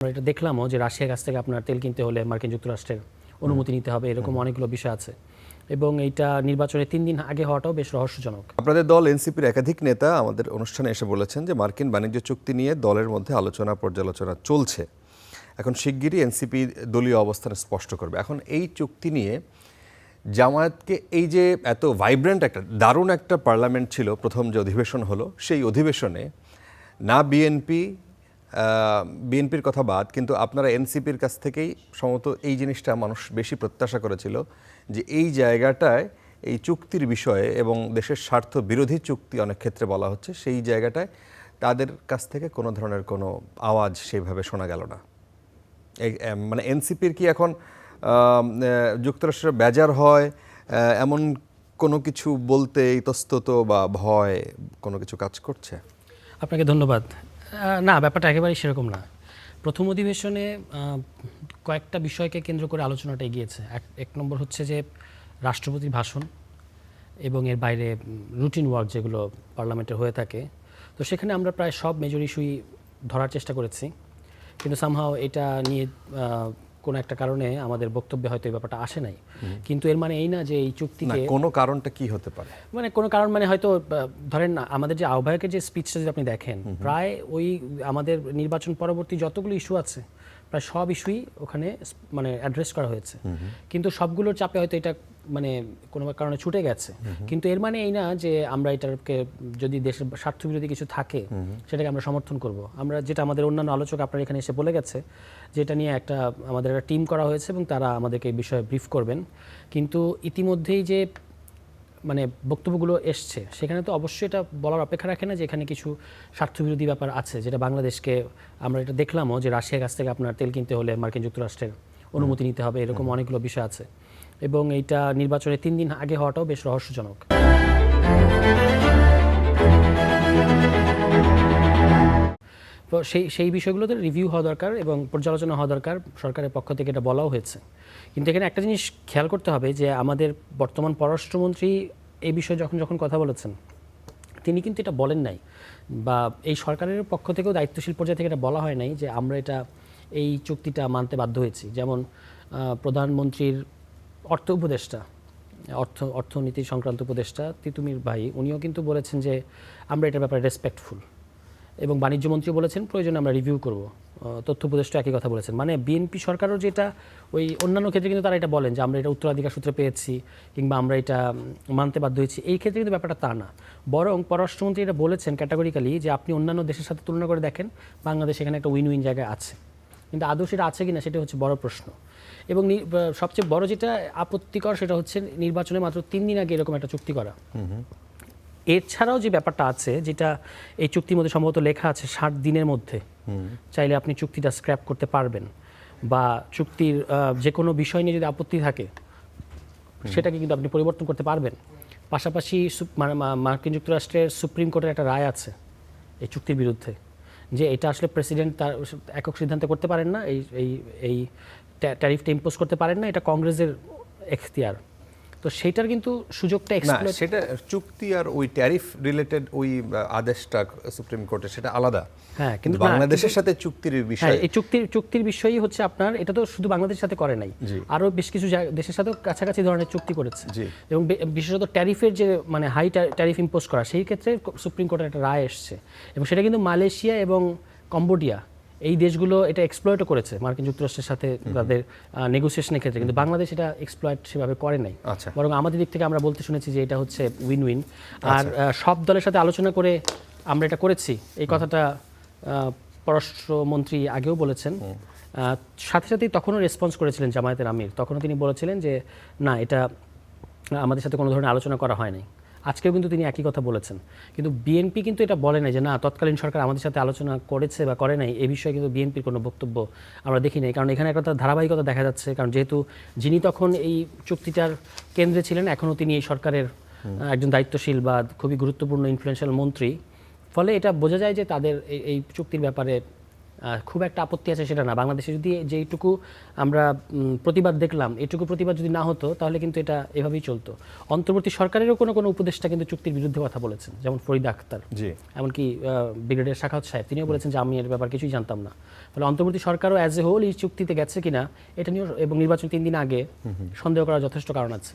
আমরা এটা দেখলামও যে রাশিয়ার কাছ থেকে আপনার তেল কিনতে হলে মার্কিন যুক্তরাষ্ট্রের অনুমতি নিতে হবে, এরকম অনেকগুলো বিষয় আছে এবং এইটা নির্বাচনের 3 দিন আগে হওয়াটাও বেশ রহস্যজনক। আপনাদের দল এনসিপির একাধিক নেতা আমাদের অনুষ্ঠানে এসে বলেছেন যে মার্কিন বাণিজ্য চুক্তি নিয়ে দলের মধ্যে আলোচনা পর্যালোচনা চলছে। এখন শিগগিরই এনসিপি দলীয় অবস্থান স্পষ্ট করবে। এখন এই চুক্তি নিয়ে জামায়াতকে এই যে এত ভাইব্রেন্ট একটা দারুণ একটা পার্লামেন্ট ছিল, প্রথম যে অধিবেশন হলো সেই অধিবেশনে না বিএনপির কথা বাদ, কিন্তু আপনারা এনসিপির কাছ থেকেই সম্ভবত এই জিনিসটা মানুষ বেশি প্রত্যাশা করেছিল যে এই জায়গাটায় এই চুক্তির বিষয়ে এবং দেশের স্বার্থ বিরোধী চুক্তি অনেক ক্ষেত্রে বলা হচ্ছে, সেই জায়গাটায় তাদের কাছ থেকে কোনো ধরনের কোনো আওয়াজ সেইভাবে শোনা গেল না। মানে এনসিপির কি এখন যুক্তরাষ্ট্রের বেজার হয় এমন কোনো কিছু বলতে ইতস্তত বা ভয় কোনো কিছু কাজ করছে? আপনাকে ধন্যবাদ। না, ব্যাপারটা একেবারেই সেরকম না। প্রথম অধিবেশনে কয়েকটা বিষয়কে কেন্দ্র করে আলোচনাটা এগিয়েছে। এক নম্বর হচ্ছে যে রাষ্ট্রপতির ভাষণ এবং এর বাইরে রুটিন ওয়ার্ক যেগুলো পার্লামেন্টে হয়ে থাকে, তো সেখানে আমরা প্রায় সব মেজর ইস্যুই ধরার চেষ্টা করেছি, কিন্তু সামহাও এটা নিয়ে কোনো একটা কারণে আমাদের বক্তব্যে হয়তো এই ব্যাপারটা আসে নাই। কিন্তু এর মানে এই না যে এই চুক্তিকে কোনো কারণটা কি হতে পারে, মানে কোনো কারণ মানে হয়তো ধরেন না, আমাদের যে আহ্বায়কের যে স্পিচটা যদি আপনি দেখেন, প্রায় ওই আমাদের নির্বাচন পরবর্তী যতগুলো ইস্যু আছে প্রায় সব ইস্যুই ওখানে মানে অ্যাড্রেস করা হয়েছে, কিন্তু সবগুলোর চাপে হয়তো এটা মানে কোনো কারণে ছুটে গেছে। কিন্তু এর মানে এই না যে আমরা এটাকে, যদি দেশের স্বার্থবিরোধী কিছু থাকে সেটাকে আমরা সমর্থন করব। আমরা যেটা আমাদের অন্যান্য আলোচক আপনার এখানে এসে বলে গেছে, যেটা নিয়ে আমাদের একটা টিম করা হয়েছে এবং তারা আমাদেরকে এই বিষয়ে ব্রিফ করবেন। কিন্তু ইতিমধ্যেই যে মানে বক্তব্যগুলো এসছে সেখানে তো অবশ্যই এটা বলার অপেক্ষা রাখে না যে এখানে কিছু স্বার্থবিরোধী ব্যাপার আছে, যেটা বাংলাদেশকে, আমরা এটা দেখলামও যে রাশিয়ার কাছ থেকে আপনার তেল কিনতে হলে মার্কিন যুক্তরাষ্ট্রের অনুমতি নিতে হবে, এরকম অনেকগুলো বিষয় আছে এবং এইটা নির্বাচনের 3 দিন আগে হওয়াটাও বেশ রহস্যজনক। তো সেই বিষয়গুলোতে রিভিউ হওয়া দরকার এবং পর্যালোচনা হওয়া দরকার, সরকারের পক্ষ থেকে এটা বলাও হয়েছে। কিন্তু এখানে একটা জিনিস খেয়াল করতে হবে যে আমাদের বর্তমান পররাষ্ট্রমন্ত্রী এই বিষয়ে যখন কথা বলেছেন, তিনি কিন্তু এটা বলেন নাই, বা এই সরকারের পক্ষ থেকেও দায়িত্বশীল পর্যায়ে থেকে এটা বলা হয় নাই যে আমরা এই চুক্তিটা মানতে বাধ্য হয়েছি। যেমন প্রধানমন্ত্রীর অর্থনীতি সংক্রান্ত উপদেষ্টা তিতুমির ভাই, উনিও কিন্তু বলেছেন যে আমরা এটার ব্যাপারে রেসপেক্টফুল, এবং বাণিজ্যমন্ত্রী বলেছেন প্রয়োজনে আমরা রিভিউ করব। তথ্য উপদেষ্টা একই কথা বলেছেন। মানে বিএনপি সরকারও যেটা ওই অন্যান্য ক্ষেত্রে কিন্তু তারা এটা বলেন যে আমরা এটা উত্তরাধিকার সূত্রে পেয়েছি কিংবা আমরা এটা মানতে বাধ্য হয়েছি, এই ক্ষেত্রে কিন্তু ব্যাপারটা তা না। বরং পররাষ্ট্রমন্ত্রী এটা বলেছেন ক্যাটাগরিক্যালি যে আপনি অন্যান্য দেশের সাথে তুলনা করে দেখেন, বাংলাদেশ এখানে একটা উইন উইন জায়গায় আছে, কিন্তু আদৌ সেটা আছে কিনা সেটা হচ্ছে বড় প্রশ্ন। এবং সবচেয়ে বড় যেটা আপত্তিকর সেটা হচ্ছে নির্বাচনে মাত্র 3 দিন আগে এরকম একটা চুক্তি করা। এছাড়াও যে ব্যাপারটা আছে, যেটা এই চুক্তির মধ্যে সম্ভবত লেখা আছে 60 দিনের মধ্যে চাইলে আপনি চুক্তিটা স্ক্র্যাপ করতে পারবেন, বা চুক্তির যে কোনো বিষয় নিয়ে যদি আপত্তি থাকে সেটাকে কিন্তু আপনি পরিবর্তন করতে পারবেন। পাশাপাশি মার্কিন যুক্তরাষ্ট্রের সুপ্রিম কোর্টের একটা রায় আছে এই চুক্তির বিরুদ্ধে, যে এটা আসলে প্রেসিডেন্ট তার একক সিদ্ধান্ত করতে পারেন না, এই ট্যারিফটা ইম্পোজ করতে পারেন না, এটা কংগ্রেসের এখতিয়ার। তো সেইটার কিন্তু সুযোগটা এক্সপ্লয়েট, সেটা চুক্তি আর ওই ট্যারিফ রিলেটেড ওই আদেশটা সুপ্রিম কোর্টের সেটা আলাদা। হ্যাঁ, কিন্তু বাংলাদেশের সাথে চুক্তির বিষয়, এই চুক্তির বিষয়ই হচ্ছে আপনার, এটা তো শুধু বাংলাদেশের সাথে করে নাই, আরো বেশ কিছু দেশের সাথেও কাছাকাছি ধরনের চুক্তি করেছে, এবং বিশেষত ট্যারিফের যে মানে হাই ট্যারিফ ইম্পোজ করা, সেই ক্ষেত্রে সুপ্রিম কোর্টের একটা রায় এসছে, এবং সেটা কিন্তু মালয়েশিয়া এবং কম্বোডিয়া এই দেশগুলো এটা এক্সপ্লয়েটও করেছে মার্কিন যুক্তরাষ্ট্রের সাথে তাদের নেগোসিয়েশনের ক্ষেত্রে, কিন্তু বাংলাদেশ এটা এক্সপ্লয়েট সেভাবে করে নাই। বরং আমাদের দিক থেকে আমরা বলতে শুনেছি যে এটা হচ্ছে উইন উইন। আর সব দলের সাথে আলোচনা করে আমরা এটা করেছি, এই কথাটা পররাষ্ট্রমন্ত্রী আগেও বলেছেন। সাথে সাথেই তখনও রেসপন্স করেছিলেন জামায়াতের আমির, তখনও তিনি বলেছিলেন যে না, এটা আমাদের সাথে কোনো ধরনের আলোচনা করা হয় নাই। আজকেও কিন্তু তিনি একই কথা বলেছেন, কিন্তু বিএনপি কিন্তু এটা বলে নাই যে না, তৎকালীন সরকার আমাদের সাথে আলোচনা করেছে বা করে নাই। এই বিষয়ে কিন্তু বিএনপির কোনো বক্তব্য আমরা দেখি নাই, কারণ এখানে একটা ধারাবাহিকতা দেখা যাচ্ছে, কারণ যেহেতু যিনি তখন এই চুক্তিটার কেন্দ্রে ছিলেন, এখনও তিনি এই সরকারের একজন দায়িত্বশীল বা খুবই গুরুত্বপূর্ণ ইনফ্লুয়েন্সিয়াল মন্ত্রী, ফলে এটা বোঝা যায় যে তাদের এই চুক্তির ব্যাপারে খুব একটা আপত্তি আছে সেটা না। বাংলাদেশে যদি যেইটুকু আমরা প্রতিবাদ দেখলাম, এটুকু প্রতিবাদ যদি না হতো তাহলে কিন্তু এটা এভাবেই চলতো। অন্তর্বর্তী সরকারেরও কোনো উপদেষ্টা কিন্তু চুক্তির বিরুদ্ধে কথা বলেছেন, যেমন ফরিদ আখতার, জি, এমনকি ব্রিগেডিয়ার শাখাওয়াত সাহেব, তিনিও বলেছেন যে আমি এর ব্যাপার কিছুই জানতাম না। ফলে অন্তর্বর্তী সরকারও অ্যাজ এ হোল এই চুক্তিতে গেছে কিনা এটা নিয়েও এবং নির্বাচন 3 দিন আগে সন্দেহ করার যথেষ্ট কারণ আছে।